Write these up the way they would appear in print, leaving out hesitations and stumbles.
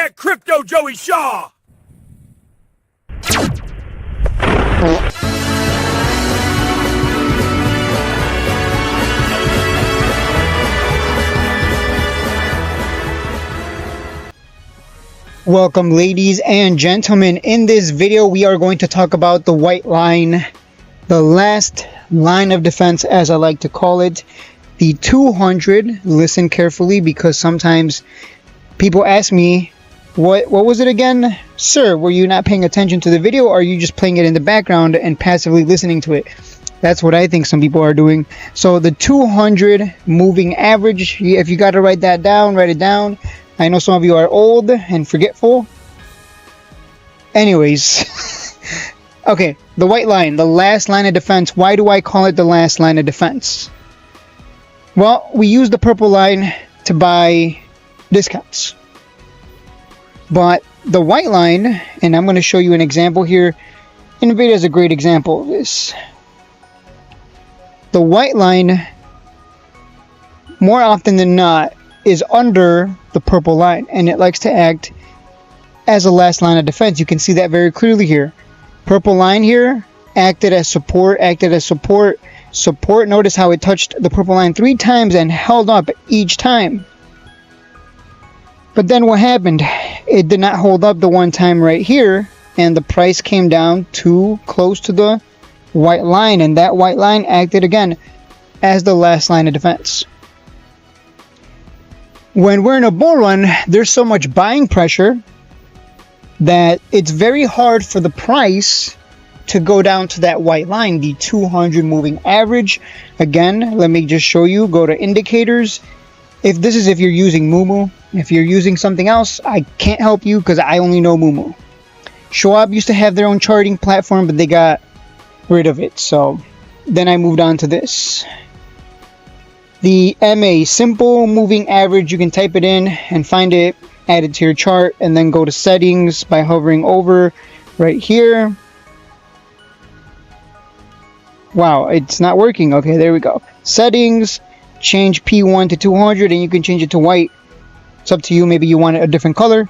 that Crypto Joey Shaw! Welcome, ladies and gentlemen. In this video we are going to talk about the white line, the last line of defense, as I like to call it, the 200. Listen carefully, because sometimes people ask me, what was it again? Sir, were you not paying attention to the video, or are you just playing it in the background and passively listening to it? That's what I think some people are doing. So the 200 moving average, if you got to write that down, write it down. I know some of you are old and forgetful. Anyways, okay, the white line, the last line of defense. Why do I call it the last line of defense? Well, we use the purple line to buy discounts. But the white line, and I'm going to show you an example here. NVIDIA is a great example of this. The white line, more often than not, is under the purple line, and it likes to act as a last line of defense. You can see that very clearly here. Purple line here acted as support, support. Notice how it touched the purple line 3 times and held up each time. But then what happened? It did not hold up the one time right here, and the price came down too close to the white line, and that white line acted again as the last line of defense. When we're in a bull run, there's so much buying pressure that it's very hard for the price to go down to that white line, the 200 moving average. Again, let me just show you. Go to indicators. If you're using Moomoo. If you're using something else, I can't help you because I only know Moomoo. Schwab used to have their own charting platform, but they got rid of it. So then I moved on to this. The MA, simple moving average, you can type it in and find it, add it to your chart, and then go to settings by hovering over right here. Wow, it's not working. Okay, there we go. Settings, change P1 to 200, and you can change it to white. It's up to you. Maybe you want a different color.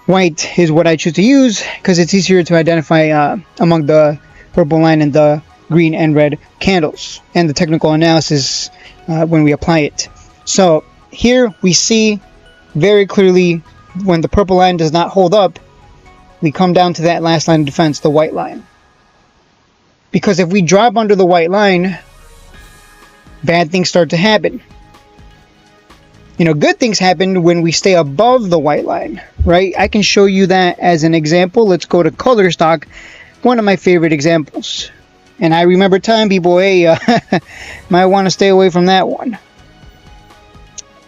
White is what I choose to use because it's easier to identify among the purple line and the green and red candles, and the technical analysis when we apply it. So here we see very clearly when the purple line does not hold up, we come down to that last line of defense, the white line. Because if we drop under the white line, bad things start to happen. You know, good things happen when we stay above the white line, right? I can show you that as an example. Let's go to color stock, one of my favorite examples. And I remember telling people, hey, might want to stay away from that one.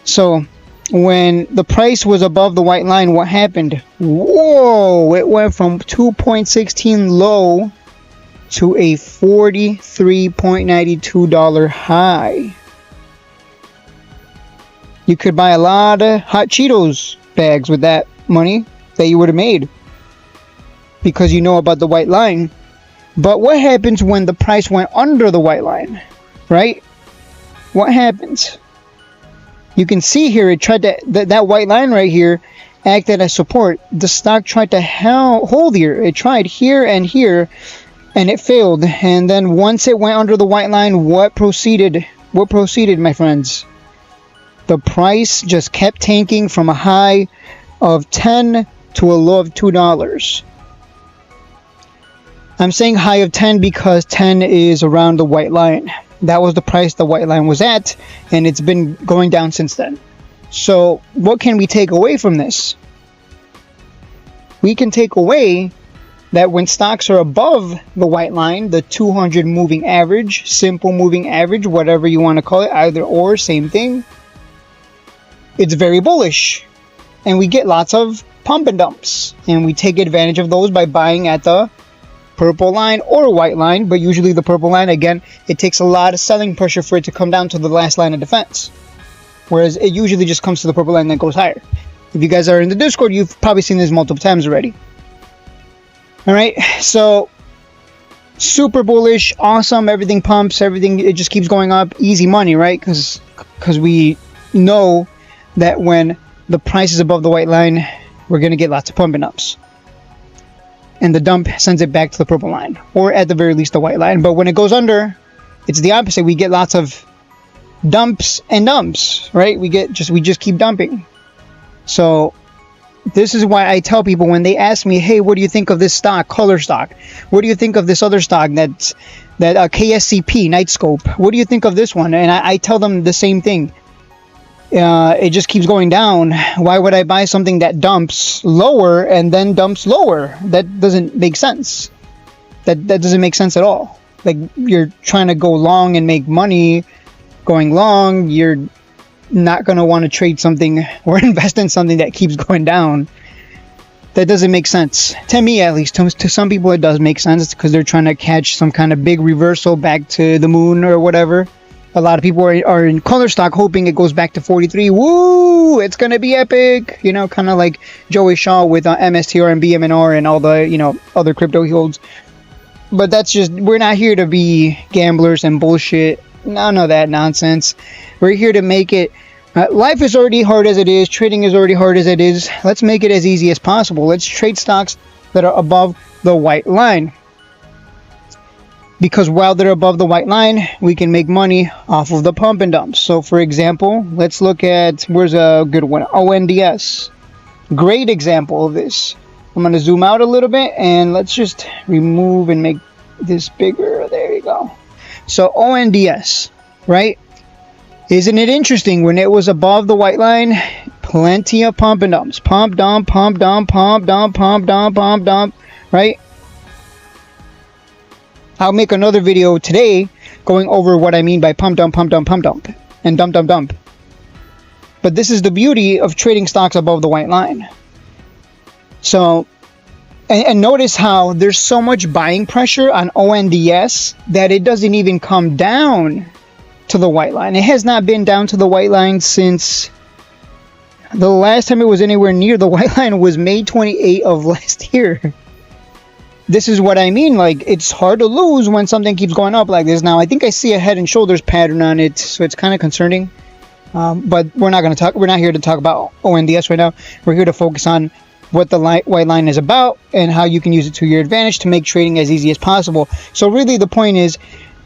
So when the price was above the white line, what happened? Whoa, it went from 2.16 low to a $43.92 high. You could buy a lot of Hot Cheetos bags with that money that you would have made, because you know about the white line. But what happens when the price went under the white line, right? What happens? You can see here, it tried to, that white line right here acted as support. The stock tried to hold here. It tried here, and it failed. And then once it went under the white line, what proceeded? What proceeded, my friends? The price just kept tanking from a high of 10 to a low of $2. I'm saying high of 10 because 10 is around the white line. That was the price the white line was at, and it's been going down since then. So what can we take away from this? We can take away that when stocks are above the white line, the 200 moving average, simple moving average, whatever you want to call it, either or, same thing, it's very bullish. And we get lots of pump and dumps, and we take advantage of those by buying at the purple line or white line, but usually the purple line. Again, it takes a lot of selling pressure for it to come down to the last line of defense, whereas it usually just comes to the purple line and then goes higher. If you guys are in the Discord, you've probably seen this multiple times already. All right, so super bullish, awesome, everything pumps, everything, it just keeps going up, easy money, right? Because we know that when the price is above the white line, we're going to get lots of pump and dumps. And the dump sends it back to the purple line, or at the very least the white line. But when it goes under, it's the opposite. We get lots of dumps and dumps, right? We just keep dumping. So this is why I tell people when they ask me, hey, what do you think of this stock, color stock? What do you think of this other stock that KSCP, Nightscope? What do you think of this one? And I tell them the same thing. It just keeps going down. Why would I buy something that dumps lower and then dumps lower? That doesn't make sense. That doesn't make sense at all. Like, you're trying to go long and make money going long. You're not going to want to trade something or invest in something that keeps going down. That doesn't make sense. To me, at least. To some people, it does make sense because they're trying to catch some kind of big reversal back to the moon or whatever. A lot of people are in color stock hoping it goes back to 43. Woo! It's going to be epic. You know, kind of like Joey Shaw with MSTR and BMNR and all the, you know, other crypto he holds. But that's just, we're not here to be gamblers and bullshit. None of that nonsense. We're here to make it. Life is already hard as it is. Trading is already hard as it is. Let's make it as easy as possible. Let's trade stocks that are above the white line. Because while they're above the white line, we can make money off of the pump and dumps. So for example, let's look at, where's a good one? ONDS. Great example of this. I'm going to zoom out a little bit and let's just remove and make this bigger. There you go. So ONDS, right? Isn't it interesting? When it was above the white line, plenty of pump and dumps. Pump, dump, pump, dump, pump, dump, pump, dump, pump, dump, right? I'll make another video today going over what I mean by pump, dump, pump, dump, and dump, dump, dump. But this is the beauty of trading stocks above the white line. So, and notice how there's so much buying pressure on ONDS that it doesn't even come down to the white line. It has not been down to the white line since the last time it was anywhere near the white line was May 28 of last year. This is what I mean. Like, it's hard to lose when something keeps going up like this. Now, I think I see a head and shoulders pattern on it, so it's kind of concerning. But we're not here to talk about ONDS right now. We're here to focus on what the white line is about and how you can use it to your advantage to make trading as easy as possible. So really the point is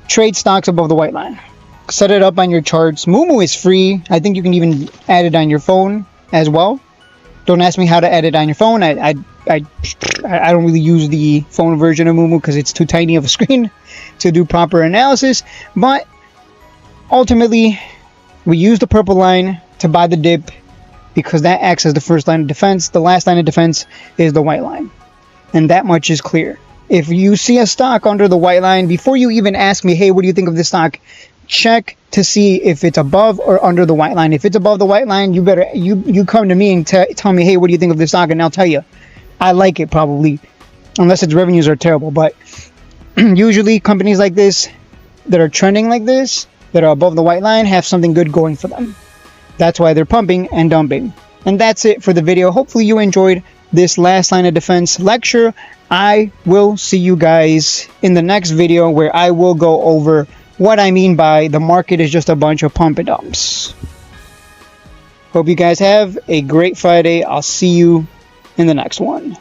trade stocks above the white line. Set it up on your charts. Moomoo is free. I think you can even add it on your phone as well. Don't ask me how to add it on your phone. I don't really use the phone version of Moomoo because it's too tiny of a screen to do proper analysis. But ultimately, we use the purple line to buy the dip because that acts as the first line of defense. The last line of defense is the white line. And that much is clear. If you see a stock under the white line, before you even ask me, hey, what do you think of this stock? Check to see if it's above or under the white line. If it's above the white line, you come to me and tell me, hey, what do you think of this stock? And I'll tell you, I like it probably, unless its revenues are terrible. But usually companies like this that are trending like this, that are above the white line, have something good going for them. That's why they're pumping and dumping. And that's it for the video. Hopefully you enjoyed this last line of defense lecture. I will see you guys in the next video where I will go over what I mean by the market is just a bunch of pump and dumps. Hope you guys have a great Friday. I'll see you in the next one.